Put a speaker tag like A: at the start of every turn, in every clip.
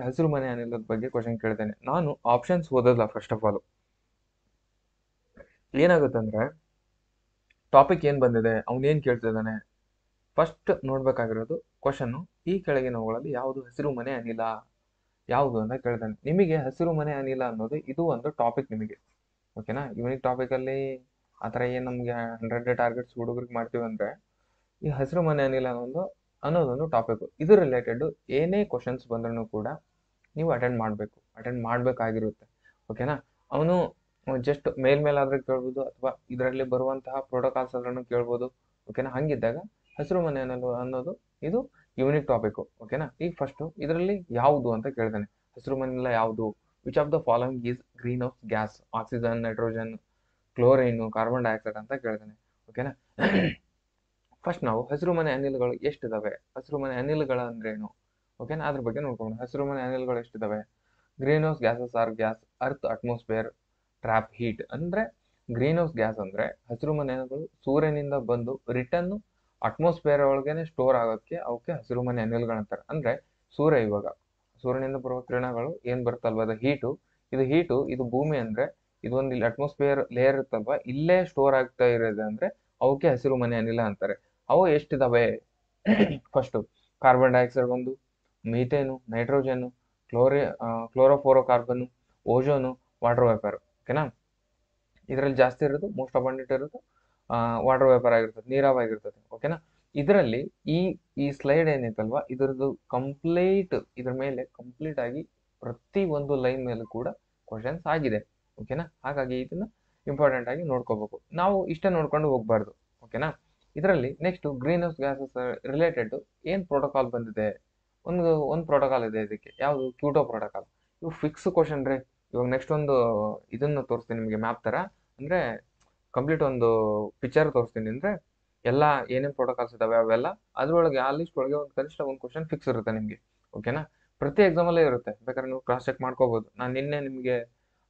A: ಹಸಿರು ಮನೆ ಅನಿಲದ ಬಗ್ಗೆ ಕ್ವಶನ್ ಕೇಳ್ತೇನೆ. ನಾನು ಆಪ್ಷನ್ಸ್ ಓದೋದಿಲ್ಲ ಫಸ್ಟ್ ಆಫ್ ಆಲ್. ಏನಾಗುತ್ತಂದ್ರೆ ಟಾಪಿಕ್ ಏನ್ ಬಂದಿದೆ, ಅವನೇನ್ ಕೇಳ್ತಿದ್ದಾನೆ, ಫಸ್ಟ್ ನೋಡ್ಬೇಕಾಗಿರೋದು ಕ್ವಶನ್ ಈ ಕೆಳಗಿನವುಗಳಲ್ಲಿ ಯಾವುದು ಹಸಿರು ಮನೆ ಅನಿಲ ಯಾವುದು ಅಂತ ಕೇಳ್ತಾನೆ. ನಿಮಗೆ ಹಸಿರು ಮನೆ ಅನಿಲ ಅನ್ನೋದು ಇದು ಒಂದು ಟಾಪಿಕ್ ನಿಮಗೆ, ಓಕೆನಾ. ಯೂನಿಕ್ ಟಾಪಿಕ್ ಅಲ್ಲಿ ಆತರ ಏನ್ ನಮ್ಗೆ 100 ಟಾರ್ಗೆಟ್ಸ್ ಹುಡುಗರಿಗೆ ಮಾಡ್ತೀವಿ ಅಂದ್ರೆ ಈ ಹಸಿರು ಮನೆ ಅನಿಲ ಅನ್ನೋದೊಂದು ಟಾಪಿಕ್. ಇದು ರಿಲೇಟೆಡ್ ಏನೇ ಕ್ವಶನ್ಸ್ ಬಂದ್ರೂ ಕೂಡ ನೀವು ಅಟೆಂಡ್ ಮಾಡ್ಬೇಕಾಗಿರುತ್ತೆ, ಓಕೆನಾ. ಅವನು ಜಸ್ಟ್ ಮೇಲಾದ್ರೆ ಕೇಳ್ಬೋದು ಅಥವಾ ಇದರಲ್ಲಿ ಬರುವಂತಹ ಪ್ರೋಟೋಕಾಲ್ಸ್ ಆದ್ರೂ ಕೇಳ್ಬೋದು, ಓಕೆನಾ. ಹಂಗಿದ್ದಾಗ ಹಸಿರು ಮನೆ ಅನ್ನೋದು ಇದು ಯೂನಿಕ್ ಟಾಪಿಕ್, ಓಕೆನಾ. ಈಗ ಫಸ್ಟ್ ಇದರಲ್ಲಿ ಯಾವುದು ಅಂತ ಕೇಳ್ತಾನೆ. ಹಸಿರು ಮನೆ ಯಾವುದು? Which of the following is green house gas? Oxygen, nitrogen, chlorine, carbon dioxide ಅಂತ ಕೇಳ್ತಾನೆ, ಓಕೆನಾ. ಫಸ್ಟ್ ನಾವು ಹಸಿರು ಮನೆ ಅನಿಲಗಳು ಎಷ್ಟಿದಾವೆ, ಹಸಿರು ಮನೆ ಅನಿಲಗಳ ಅಂದ್ರೇನು, ಓಕೆನಾ, ಅದ್ರ ಬಗ್ಗೆ ನೋಡ್ಕೊಂಡು. ಹಸಿರು ಮನೆ ಅನಿಲಗಳು ಎಷ್ಟಿದಾವೆ? Green house gases are gas earth atmosphere trap heat. ಅಂದ್ರೆ ಗ್ರೀನ್ ಹೌಸ್ ಗ್ಯಾಸ್ ಅಂದ್ರೆ ಹಸಿರು ಮನೆ ಅನಿಲಗಳು ಸೂರ್ಯನಿಂದ ಬಂದು ರಿಟರ್ನ್ ಅಟ್ಮಾಸ್ಫಿಯರ್ ಒಳಗೇನೆ ಸ್ಟೋರ್ ಆಗೋಕ್ಕೆ ಅವಕ್ಕೆ ಹಸಿರು ಮನೆ ಅನಿಲಗಳಂತಾರೆ. ಅಂದ್ರೆ ಸೂರ್ಯನಿಂದ ಬರುವ ಕಿರಣಗಳು ಏನ್ ಬರುತ್ತಲ್ವ, ಅದು ಹೀಟು ಇದು ಭೂಮಿ ಅಂದ್ರೆ ಇದೊಂದು ಇಲ್ಲಿ ಅಟ್ಮಾಸ್ಫಿಯರ್ ಲೇಯರ್ ಇರುತ್ತಲ್ವ, ಇಲ್ಲೇ ಸ್ಟೋರ್ ಆಗ್ತಾ ಇರೋದು ಅಂದ್ರೆ ಅವಕ್ಕೆ ಹಸಿರು ಮನೆ ಅನಿಲ ಅಂತಾರೆ. ಅವು ಎಷ್ಟಿದಾವೆ? ಫಸ್ಟ್ ಕಾರ್ಬನ್ ಡೈಆಕ್ಸೈಡ್ ಒಂದು, methane, nitrogen, chlorofluorocarbon, ozone, water vapour, ಓಕೆನಾ. ಇದರಲ್ಲಿ ಜಾಸ್ತಿ ಇರೋದು, ಮೋಸ್ಟ್ ಅಬಂಡೆಂಟ್ ಇರೋದು ವಾಟರ್ ವೇಪರ್ ಆಗಿರ್ತದೆ, ನೀರಾವಾಗಿರ್ತದೆ, ಓಕೆನಾ. ಇದರಲ್ಲಿ ಈ ಸ್ಲೈಡ್ ಏನೈತಲ್ವಾ, ಇದರದ್ದು ಇದ್ರ ಮೇಲೆ ಕಂಪ್ಲೀಟ್ ಆಗಿ ಪ್ರತಿ ಒಂದು ಲೈನ್ ಮೇಲೆ ಕೂಡ ಕ್ವಶನ್ಸ್ ಆಗಿದೆ, ಓಕೆನಾ. ಹಾಗಾಗಿ ಇದನ್ನ ಇಂಪಾರ್ಟೆಂಟ್ ಆಗಿ ನೋಡ್ಕೋಬೇಕು. ನಾವು ಇಷ್ಟ ನೋಡ್ಕೊಂಡು ಹೋಗ್ಬಾರ್ದು, ಓಕೆನಾ. ಇದರಲ್ಲಿ next green house gases related ಏನ್ ಪ್ರೋಟೋಕಾಲ್ ಬಂದಿದೆ, ಒಂದು ಪ್ರೋಟೋಕಾಲ್ ಇದೆ ಇದಕ್ಕೆ, ಯಾವುದು? Kyoto protocol. ಇವು ಫಿಕ್ಸ್ ಕ್ವಶನ್ ರೀ. ಇವಾಗ ನೆಕ್ಸ್ಟ್ ಒಂದು ಇದನ್ನ ತೋರಿಸ್ತೀನಿ ನಿಮಗೆ, ಮ್ಯಾಪ್ ತರ, ಅಂದ್ರೆ ಕಂಪ್ಲೀಟ್ ಒಂದು ಪಿಕ್ಚರ್ ತೋರಿಸ್ತೀನಿ. ಅಂದ್ರೆ ಎಲ್ಲ ಏನೇನ್ ಪ್ರೋಟೋಕಾಲ್ಸ್ ಇದಾವೆ ಅವೆಲ್ಲ ಅದ್ರೊಳಗೆ ಆ ಲಿಸ್ಟ್ ಒಳಗೆ ಒಂದು ಕನಿಷ್ಠ ಒಂದು ಕ್ವಶನ್ ಫಿಕ್ಸ್ ಇರುತ್ತೆ ನಿಮ್ಗೆ, ಓಕೆನಾ. ಪ್ರತಿ ಎಕ್ಸಾಮ್ ಅಲ್ಲೇ ಇರುತ್ತೆ, ಬೇಕಾದ್ರೆ ನೀವು ಕ್ರಾಸ್ ಚೆಕ್ ಮಾಡ್ಕೋಬಹುದು. ನಾನು ನಿನ್ನೆ ನಿಮಗೆ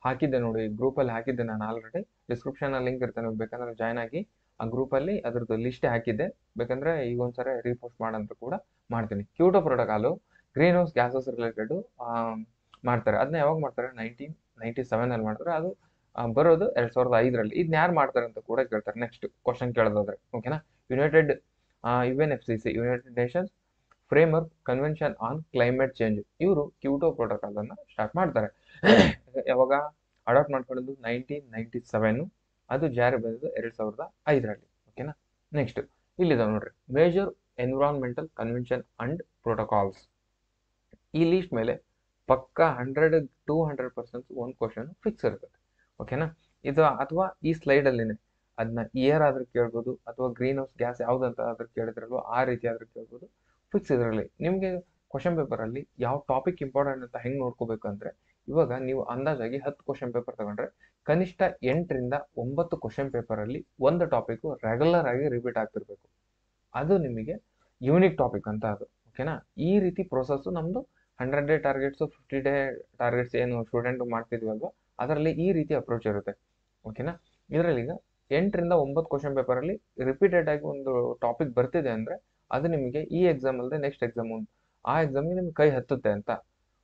A: ಹಾಕಿದ್ದೆ ನೋಡಿ, ಗ್ರೂಪ್ ಅಲ್ಲಿ ಹಾಕಿದ್ದೆ ನಾನು ಆಲ್ರೆಡಿ. ಡಿಸ್ಕ್ರಿಪ್ಷನ್ ಅಲ್ಲಿ ಲಿಂಕ್ ಇರುತ್ತೆ, ನೀವು ಬೇಕಂದ್ರೆ ಜಾಯ್ನ್ ಆಗಿ. ಆ ಗ್ರೂಪ್ ಅಲ್ಲಿ ಅದ್ರದ್ದು ಲಿಸ್ಟ್ ಹಾಕಿದ್ದೆ, ಬೇಕಂದ್ರೆ ಈಗ ಒಂದ್ಸರಿ ರೀಪೋಸ್ಟ್ ಮಾಡಂತ ಕೂಡ ಮಾಡ್ತೀನಿ. Kyoto protocol green house gases related ಮಾಡ್ತಾರೆ. ಅದನ್ನ ಯಾವಾಗ ಮಾಡ್ತಾರೆ? 1997 ಅಲ್ಲಿ ಮಾಡ್ತಾರೆ. ಅದು ಬರೋದು 2005ರಲ್ಲಿ. ಇದನ್ನ ಯಾರು ಮಾಡ್ತಾರೆ ಅಂತ ಕೂಡ ಕೇಳ್ತಾರೆ ನೆಕ್ಸ್ಟ್ ಕ್ವಶನ್ ಕೇಳೋದಾದ್ರೆ, ಓಕೆನಾ. UNFCCC, United Nations framework convention on climate change, ಇವರು ಕ್ಯೂಟೋ ಪ್ರೋಟೋಕಾಲ್ ಅನ್ನ ಸ್ಟಾರ್ಟ್ ಮಾಡ್ತಾರೆ. ಯಾವಾಗ ಅಡಾಪ್ಟ್ ಮಾಡ್ಕೊಳ್ಳೋದು? 1997. ಅದು ಜಾರಿ ಬಂದಿದ್ದು 2005ರಲ್ಲಿ, ಓಕೆನಾ. ನೆಕ್ಸ್ಟ್ ಇಲ್ಲಿದೆ ನೋಡ್ರಿ, major environmental convention and protocols. ಈ ಲೀಸ್ಟ್ ಮೇಲೆ ಪಕ್ಕ 100-200% ಒಂದು ಕ್ವಶನ್ ಫಿಕ್ಸ್ ಇರ್ತದೆ, ಓಕೆನಾ. ಇದು ಅಥವಾ ಈ ಸ್ಲೈಡ್ ಅಲ್ಲಿನೆ ಅದನ್ನ ಇಯರ್ ಆದ್ರೂ ಕೇಳ್ಬೋದು, ಅಥವಾ ಗ್ರೀನ್ ಹೌಸ್ ಗ್ಯಾಸ್ ಯಾವ್ದಂತ ಆದ್ರೂ ಕೇಳಿದ್ರಲ್ವ, ಆ ರೀತಿ ಆದ್ರೂ ಕೇಳ್ಬೋದು. ಫಿಕ್ಸ್ ಇದರಲ್ಲಿ ನಿಮ್ಗೆ ಕ್ವಶನ್ ಪೇಪರ್ ಅಲ್ಲಿ ಯಾವ ಟಾಪಿಕ್ ಇಂಪಾರ್ಟೆಂಟ್ ಅಂತ ಹೆಂಗ್ ನೋಡ್ಕೋಬೇಕು ಅಂದ್ರೆ, ಇವಾಗ ನೀವು ಅಂದಾಜಾಗಿ 10 ಕ್ವಶನ್ ಪೇಪರ್ ತಗೊಂಡ್ರೆ ಕನಿಷ್ಠ 8-9 ಕ್ವಶನ್ ಪೇಪರ್ ಅಲ್ಲಿ ಒಂದು ಟಾಪಿಕ್ ರೆಗ್ಯುಲರ್ ಆಗಿ ರಿಪೀಟ್ ಆಗ್ತಿರ್ಬೇಕು. ಅದು ನಿಮಗೆ ಯೂನಿಕ್ ಟಾಪಿಕ್ ಅಂತ ಅದು, ಓಕೆನಾ. ಈ ರೀತಿ ಪ್ರೊಸೆಸ್ ನಮ್ದು 100 ಡೇ ಟಾರ್ಗೆಟ್ಸ್, 50 ಡೇ ಟಾರ್ಗೆಟ್ಸ್ ಏನು ಸ್ಟೂಡೆಂಟ್ ಮಾಡ್ತಿದ್ವಲ್ವಾ, ಅದರಲ್ಲಿ ಈ ರೀತಿ ಅಪ್ರೋಚ್ ಇರುತ್ತೆ, ಓಕೆನಾ. ಇದರಲ್ಲಿ ಈಗ 8-9 ಕ್ವಶನ್ ಪೇಪರ್ ಅಲ್ಲಿ ರಿಪೀಟೆಡ್ ಆಗಿ ಒಂದು ಟಾಪಿಕ್ ಬರ್ತಿದೆ ಅಂದ್ರೆ ಅದು ನಿಮಗೆ ಈ ಎಕ್ಸಾಮ್ ಅಲ್ಲದೆ ನೆಕ್ಸ್ಟ್ ಎಕ್ಸಾಮ್ ಆ ಎಕ್ಸಾಮ್ಗೆ ನಿಮ್ಗೆ ಕೈ ಹತ್ತುತ್ತೆ ಅಂತ,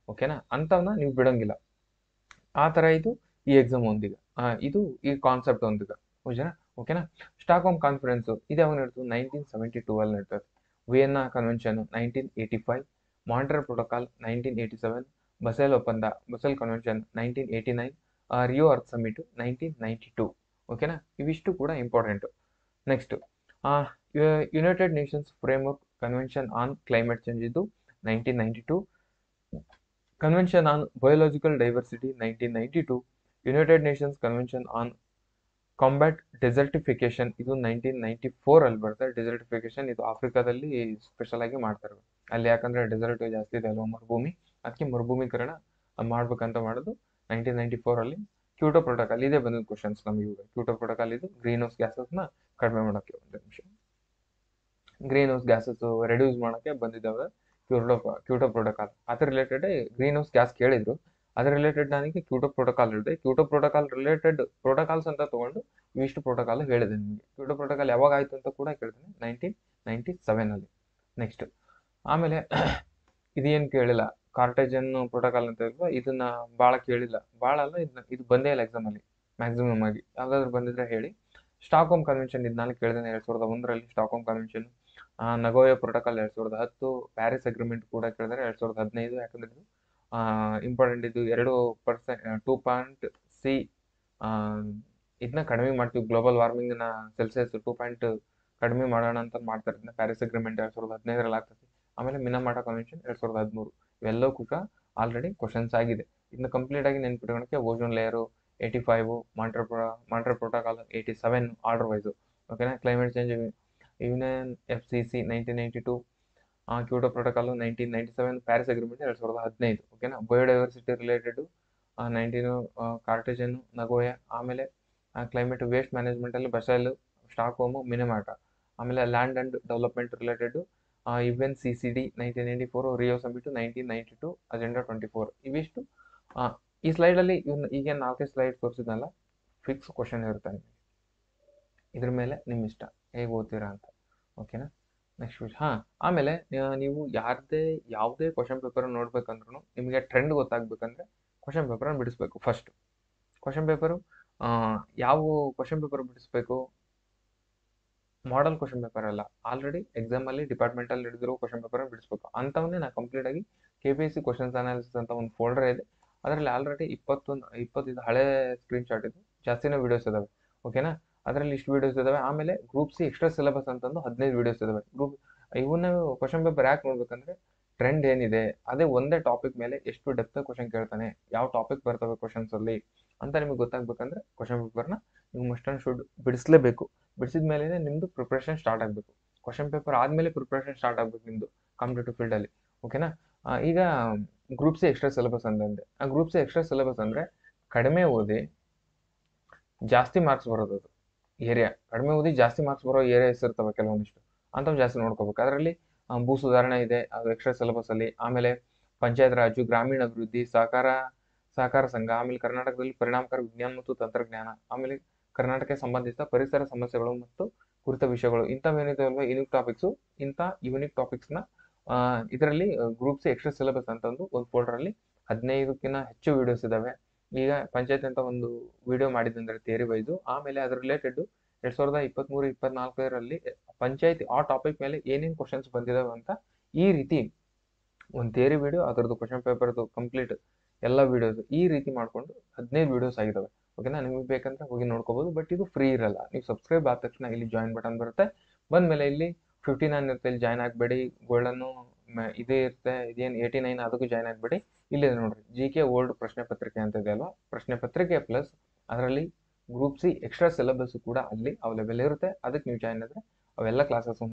A: ಓಕೆನಾ. ಅಂತವನ್ನ ನೀವು ಬಿಡಂಗಿಲ್ಲ. ಆ ತರ ಇದು ಈ ಎಕ್ಸಾಮ್ ಒಂದಿಗ, ಇದು ಈ ಕಾನ್ಸೆಪ್ಟ್ ಒಂದಿಗ, ಓಕೆನಾ. ಸ್ಟಾಕ್ಹೋಮ್ ಕಾನ್ಫರೆನ್ಸ್ ಇದು ಯಾವಾಗ ನಡೀತು? 1972 ಅಲ್ಲಿ ನಡೀತದೆ. Vienna convention 1985, Montreal protocol 1987, Basel convention 1989, Rio Earth summit 1992, ಓಕೆನಾ. ಇವಿಷ್ಟು ಕೂಡ important. Next United Nations framework convention on climate change, ಇದು 1992. Convention on biological diversity 1992, United Nations convention on combat desertification, ಇದು 1994 ಅಲ್ಲಿ ಬರುತ್ತೆ. ಡೆಸರ್ಟಿಫಿಕೇಶನ್ ಇದು ಆಫ್ರಿಕಾದಲ್ಲಿ ಸ್ಪೆಷಲ್ ಆಗಿ ಮಾಡ್ತಾರೆ ಅಲ್ಲಿ, ಯಾಕಂದ್ರೆ ಡೆಸರ್ಟ್ ಜಾಸ್ತಿ ಇದೆ ಅಲ್ವಾ, ಮರುಭೂಮಿ, ಅದಕ್ಕೆ ಮರುಭೂಮೀಕರಣ ಮಾಡ್ಬೇಕಂತ ಮಾಡೋದು 1994 ಅಲ್ಲಿ. ಕ್ಯೂಟೋ ಪ್ರೋಟೋಕಾಲ್ ಇದೇ ಬಂದಿದ್ದು ಕ್ವಶನ್ಸ್ ನಮ್ಗೆ. ಇವಾಗ ಕ್ಯೂಟೋ ಪ್ರೋಟೋಕಾಲ್ ಇದು ಗ್ರೀನ್ ಹೌಸ್ ಗ್ಯಾಸಸ್ ನ ಕಡಿಮೆ ಮಾಡೋಕ್ಕೆ, ಒಂದು ನಿಮಿಷ, ಗ್ರೀನ್ ಹೌಸ್ ಗ್ಯಾಸಸ್ ರೆಡ್ಯೂಸ್ ಮಾಡೋಕ್ಕೆ ಬಂದಿದ್ದಾವೆ ಕ್ಯೂಟೋ ಪ್ರೋಟೋಕಾಲ್. ಅದ್ರ ರಿಲೇಟೆಡ್ ಗ್ರೀನ್ ಹೌಸ್ ಗ್ಯಾಸ್ ಕೇಳಿದ್ರು, ಅದ್ರ ರಿಲೇಟೆಡ್ ನನಗೆ ಕ್ಯೂಟೋ ಪ್ರೋಟೋಕಾಲ್ ಹೇಳಿದೆ. ಕ್ಯೂಟೋ ಪ್ರೋಟೋಕಾಲ್ ರಿಲೇಟೆಡ್ ಪ್ರೋಟೋಕಾಲ್ಸ್ ಅಂತ ತಗೊಂಡು ಇವಿಷ್ಟು ಪ್ರೋಟೋಕಾಲ್ ಹೇಳಿದೆ ನಿಮಗೆ. ಕ್ಯೂಟೋ ಪ್ರೋಟೋಕಾಲ್ ಯಾವಾಗ ಆಯ್ತು ಅಂತ ಕೂಡ ಕೇಳ್ತೀನಿ, 1997 ಅಲ್ಲಿ. ನೆಕ್ಸ್ಟ್ ಆಮೇಲೆ ಇದೇನು ಕೇಳಿಲ್ಲ, ಕಾರ್ಟೇಜನ್ ಪ್ರೋಟೋಕಾಲ್ ಅಂತ ಇಲ್ವಾ, ಇದನ್ನ ಭಾಳ ಕೇಳಿಲ್ಲ, ಭಾಳ ಅಲ್ಲ, ಇದು ಬಂದೇ ಇಲ್ಲ ಎಕ್ಸಾಮಲ್ಲಿ ಮ್ಯಾಕ್ಸಿಮಮ್ ಆಗಿ. ಯಾವ್ದಾದ್ರು ಬಂದಿದ್ರೆ ಹೇಳಿ. ಸ್ಟಾಕ್ ಹೋಮ್ ಕನ್ವೆನ್ಷನ್ ಇದು ನಾನು ಕೇಳಿದೆ 2001ರಲ್ಲಿ Stockholm convention. Nagoya protocol 2010, Paris agreement ಕೂಡ ಕೇಳಿದರೆ 2015. ಯಾಕಂದ್ರೆ ಇದು ಇಂಪಾರ್ಟೆಂಟ್, ಇದು 2.C ಇದನ್ನ ಕಡಿಮೆ ಮಾಡ್ತೀವಿ, ಗ್ಲೋಬಲ್ ವಾರ್ಮಿಂಗ್ನ ಸೆಲ್ಸಿಯಸ್ 2 ಕಡಿಮೆ ಮಾಡೋಣ ಅಂತ ಮಾಡ್ತಾರೆ. ಇದನ್ನ ಪ್ಯಾರಿಸ್ ಅಗ್ರಿಮೆಂಟ್ 2015ರಲ್ಲಿ ಆಗ್ತದೆ. ಆಮೇಲೆ ಮಿನಮಾಟ ಕನ್ವೆನ್ಷನ್ 2013. ಇವೆಲ್ಲವೂ ಕೂಡ ಆಲ್ರೆಡಿ ಕ್ವಶನ್ಸ್ ಆಗಿದೆ. ಇದನ್ನ ಕಂಪ್ಲೀಟ್ ಆಗಿ ನೆನ್ಪಿಟ್ಕೊಳಕ್ಕೆ ozone layer 85, Montreal protocol 87 order wise. ಓಕೆನಾ. Climate change union FCC 1992, Kyoto protocol 1997, Paris agreement 2015. ಓಕೆನಾ. Biodiversity related 19 Cartagena, Nagoya. ಆಮೇಲೆ ಕ್ಲೈಮೇಟ್ ವೇಸ್ಟ್ ಮ್ಯಾನೇಜ್ಮೆಂಟಲ್ಲಿ ಬಸೈಲ್, ಸ್ಟಾಕ್ ಹೋಮು, ಮಿನಿಮಾಟ. ಆಮೇಲೆ land and development related UNCCD 1994, Rio summit 1992, agenda 24. ಇವಿಷ್ಟು ಈ ಸ್ಲೈಡಲ್ಲಿ ಈಗ 4 slide ತೋರಿಸಿದ್ನಲ್ಲ, fix question ಇರುತ್ತೆ ನಿಮಗೆ. ಇದ್ರ ಮೇಲೆ ನಿಮ್ಮ ಇಷ್ಟ ಹೇಗೆ ಓದ್ತೀರಾ ಅಂತ. ಓಕೆನಾ. ನೆಕ್ಸ್ಟ್ ವಿಷಯ. ಆಮೇಲೆ ನೀವು ಯಾವುದೇ ಕ್ವಶನ್ ಪೇಪರ್ ನೋಡ್ಬೇಕಂದ್ರೂ ನಿಮಗೆ ಟ್ರೆಂಡ್ ಗೊತ್ತಾಗ್ಬೇಕಂದ್ರೆ ಕ್ವಶನ್ ಪೇಪರನ್ನು ಬಿಡಿಸ್ಬೇಕು. ಫಸ್ಟ್ ಕ್ವಶನ್ ಪೇಪರು ಯಾವ ಕ್ವಶನ್ ಪೇಪರ್ ಬಿಡಿಸ್ಬೇಕು, ಮಾಡೆಲ್ ಕ್ವಶನ್ ಪೇಪರ್ ಅಲ್ಲ, ಆಲ್ರೆಡಿ ಎಕ್ಸಾಮಲ್ಲಿ ಡಿಪಾರ್ಟ್ಮೆಂಟಲ್ಲಿ ಹಿಡಿದಿರೋ ಕ್ವಶನ್ ಪೇಪರ್ ಬಿಡಿಸ್ಬೇಕು. ಅಂಥವನ್ನೇ ನಾನು ಕಂಪ್ಲೀಟ್ ಆಗಿ KPSC ಕ್ವಶನ್ಸ್ ಅನಾಲಿಸಿಸ್ ಅಂತ ಒಂದು ಫೋಲ್ಡರ್ ಇದೆ. ಅದರಲ್ಲಿ ಆಲ್ರೆಡಿ 20 ಹಳೆ ಸ್ಕ್ರೀನ್ ಶಾಟ್ ಇದೆ, ಜಾಸ್ತಿನೇ ವೀಡಿಯೋಸ್ ಇದಾವೆ. ಓಕೆನಾ. ಅದರಲ್ಲಿ ಇಷ್ಟು ವೀಡಿಯೋಸ್ ಇದಾವೆ. ಆಮೇಲೆ ಗ್ರೂಪ್ ಸಿ ಎಕ್ಸ್ಟ್ರಾ ಸಿಲೆಬಸ್ ಅಂತಂದು 15 ವೀಡಿಯೋಸ್ ಇದಾವೆ. ಇವನ್ನ ಕ್ವಶನ್ ಪೇಪರ್ ಯಾಕೆ ನೋಡ್ಬೇಕಂದ್ರೆ ಟ್ರೆಂಡ್ ಏನಿದೆ, ಅದೇ ಒಂದೇ ಟಾಪಿಕ್ ಮೇಲೆ ಎಷ್ಟು ಡೆಪ್ತ್ ಕ್ವಶನ್ ಕೇಳ್ತಾನೆ, ಯಾವ ಟಾಪಿಕ್ ಬರ್ತವೆ ಕ್ವಶನ್ಸ್ ಅಲ್ಲಿ ಅಂತ ನಿಮಗೆ ಗೊತ್ತಾಗ್ಬೇಕಂದ್ರೆ ಕ್ವಶನ್ ಪೇಪರ್ನ ನೀವು ಮಸ್ಟ್ ಅಂಡ್ ಶುಡ್ ಬಿಡಿಸ್ಲೇಬೇಕು. ಬಿಡಿಸಿದ ಮೇಲೆ ನಿಮ್ದು ಪ್ರಿಪ್ರೇಷನ್ ಸ್ಟಾರ್ಟ್ ಆಗಬೇಕು. ಕ್ವಶನ್ ಪೇಪರ್ ಆದಮೇಲೆ ಪ್ರಿಪ್ರೇಷನ್ ಸ್ಟಾರ್ಟ್ ಆಗಬೇಕು ನಿಮ್ಮದು ಕಾಂಪಿಟೇಟಿವ್ ಫೀಲ್ಡಲ್ಲಿ. ಓಕೆನಾ. ಈಗ ಗ್ರೂಪ್ ಸಿ ಎಕ್ಸ್ಟ್ರಾ ಸಿಲೆಬಸ್ ಅಂತಂದೆ. ಆ ಗ್ರೂಪ್ ಸಿ ಎಕ್ಸ್ಟ್ರಾ ಸಿಲೆಬಸ್ ಅಂದರೆ ಕಡಿಮೆ ಓದಿ ಜಾಸ್ತಿ ಮಾರ್ಕ್ಸ್ ಬರೋದು. ಅದು ಏರಿಯಾ ಕಡಿಮೆ ಓದಿ ಜಾಸ್ತಿ ಮಾರ್ಕ್ಸ್ ಬರೋ ಏರಿಯಾಸ್ ಇರ್ತವೆ ಕೆಲವೊಂದಿಷ್ಟು, ಅಂಥವು ಜಾಸ್ತಿ ನೋಡ್ಕೋಬೇಕು. ಅದರಲ್ಲಿ ಭೂ ಸುಧಾರಣೆ ಇದೆ, ಅದು ಎಕ್ಸ್ಟ್ರಾ ಸಿಲೆಬಸ್ಸಲ್ಲಿ. ಆಮೇಲೆ ಪಂಚಾಯತ್ ರಾಜು, ಗ್ರಾಮೀಣ ಅಭಿವೃದ್ಧಿ, ಸಹಕಾರ ಸಂಘ. ಆಮೇಲೆ ಕರ್ನಾಟಕದಲ್ಲಿ ಪರಿಣಾಮಕಾರಿ ವಿಜ್ಞಾನ ಮತ್ತು ತಂತ್ರಜ್ಞಾನ. ಆಮೇಲೆ ಕರ್ನಾಟಕಕ್ಕೆ ಸಂಬಂಧಿಸಿದ ಪರಿಸರ ಸಮಸ್ಯೆಗಳು ಮತ್ತು ಕುರಿತ ವಿಷಯಗಳು. ಇಂಥವೇನಿದೆ ಅಲ್ವಾ ಯೂನಿಕ್ ಟಾಪಿಕ್ಸು, ಇಂಥ ಯೂನಿಕ್ ಟಾಪಿಕ್ಸ್ನ ಇದರಲ್ಲಿ ಗ್ರೂಪ್ ಸಿ ಎಕ್ಸ್ಟ್ರಾ ಸಿಲೆಬಸ್ ಅಂತಂದು ಒಂದು ಫೋಲ್ಡರಲ್ಲಿ 15ಕ್ಕಿಂತ ಹೆಚ್ಚು ವೀಡಿಯೋಸ್ ಇದಾವೆ. ಈಗ ಪಂಚಾಯತ್ ಅಂತ ಒಂದು ವಿಡಿಯೋ ಮಾಡಿದ್ದಂದ್ರೆ ಥಿಯರಿ ವೈಸು. ಆಮೇಲೆ ಅದ್ರ ರಿಲೇಟೆಡ್ 2023-24ರಲ್ಲಿ ಪಂಚಾಯತಿ ಆ ಟಾಪಿಕ್ ಮೇಲೆ ಏನೇನು ಕ್ವಶನ್ಸ್ ಬಂದಿದಾವೆ ಅಂತ ಈ ರೀತಿ ಒಂದು ಥಿಯರಿ ವಿಡಿಯೋ, ಅದರದ್ದು ಕ್ವಶನ್ ಪೇಪರ್ದು ಕಂಪ್ಲೀಟ್ ಎಲ್ಲ ವಿಡಿಯೋಸ್ ಈ ರೀತಿ ಮಾಡಿಕೊಂಡು 15 ವಿಡಿಯೋಸ್ ಆಗಿದ್ದಾವೆ. ಓಕೆನಾ. ನಿಮಗೆ ಬೇಕಂದ್ರೆ ಹೋಗಿ ನೋಡ್ಕೋಬೋದು. ಬಟ್ ಇದು ಫ್ರೀ ಇರಲ್ಲ. ನೀವು ಸಬ್ಸ್ಕ್ರೈಬ್ ಆದ ತಕ್ಷಣ ಇಲ್ಲಿ ಜಾಯಿನ್ ಬಟನ್ ಬರುತ್ತೆ. ಬಂದಮೇಲೆ ಇಲ್ಲಿ 59 ಇರುತ್ತೆ, ಇಲ್ಲಿ ಜಾಯ್ನ್ ಆಗಬೇಡಿ. ಗೋಲ್ಡನ್ನು ಇದೇ ಇರುತ್ತೆ, ಇದೇನು 89 ಅದಕ್ಕೂ ಜಾಯ್ನ್ ಆಗಬೇಡಿ. ಇಲ್ಲಿದೆ ನೋಡ್ರಿ, GK ಓಲ್ಡ್ ಪ್ರಶ್ನೆ ಪತ್ರಿಕೆ ಅಂತ ಇದೆ ಅಲ್ವಾ, ಪ್ರಶ್ನೆ ಪತ್ರಿಕೆ ಪ್ಲಸ್ ಅದರಲ್ಲಿ ಗ್ರೂಪ್ ಸಿ ಎಕ್ಸ್ಟ್ರಾ ಸಿಲೆಬಸ್ ಕೂಡ ಅಲ್ಲಿ ಅವೈಲೇಬಲ್ ಇರುತ್ತೆ. ಅದಕ್ಕೆ ನೀವು ಜಾಯ್ನ್ ಆದರೆ ಅವೆಲ್ಲ ಕ್ಲಾಸಸ್